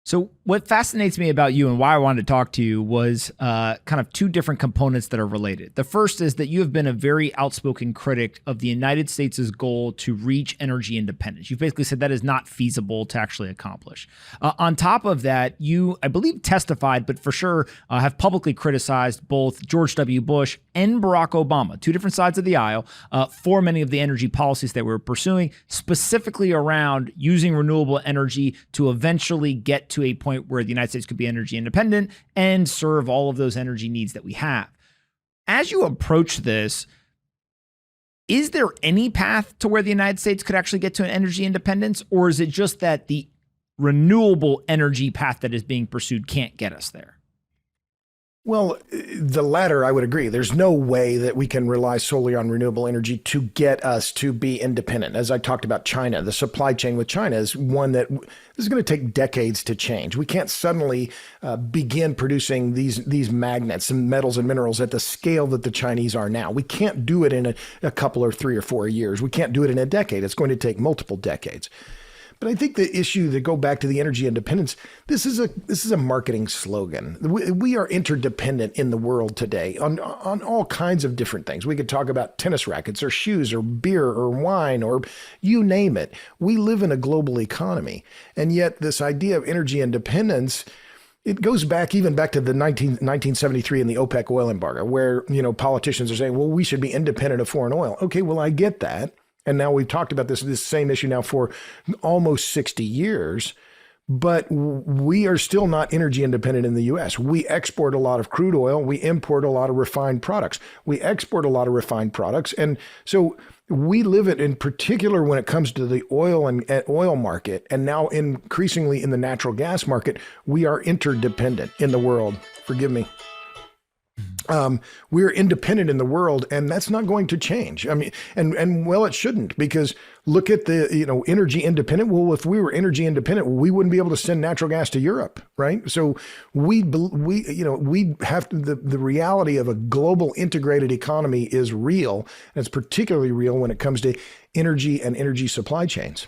So, what fascinates me about you and why I wanted to talk to you was kind of two different components that are related. The first is that you have been a very outspoken critic of the United States' goal to reach energy independence. You've basically said that is not feasible to actually accomplish. On top of that, you, I believe, testified, but for sure have publicly criticized both George W. Bush and Barack Obama, two different sides of the aisle, for many of the energy policies that we were pursuing, specifically around using renewable energy to eventually get to a point where the United States could be energy independent and serve all of those energy needs that we have. As you approach this, is there any path to where the United States could actually get to an energy independence, or is it just that the renewable energy path that is being pursued can't get us there? Well, the latter, I would agree. There's no way that we can rely solely on renewable energy to get us to be independent. As I talked about China, the supply chain with China is one that is going to take decades to change. We can't suddenly begin producing these magnets and metals and minerals at the scale that the Chinese are now. We can't do it in a couple or 3 or 4 years. We can't do it in a decade. It's going to take multiple decades. But I think the issue to go back to the energy independence, this is a marketing slogan. We are interdependent in the world today on all kinds of different things. We could talk about tennis rackets or shoes or beer or wine or you name it. We live in a global economy. And yet this idea of energy independence, it goes back even back to the 1973 and the OPEC oil embargo, where, politicians are saying, well, we should be independent of foreign oil. Okay, well, I get that. And now we've talked about this same issue now for almost 60 years, but we are still not energy independent in the U.S. We export a lot of crude oil. We import a lot of refined products. We export a lot of refined products. And so we live it in particular when it comes to the oil and oil market. And now increasingly in the natural gas market, we are interdependent in the world. Forgive me. We're independent in the world, and that's not going to change. I mean, and well, it shouldn't, because look at the, energy independent. Well, if we were energy independent, we wouldn't be able to send natural gas to Europe, right? So we have to, the reality of a global integrated economy is real, and it's particularly real when it comes to energy and energy supply chains.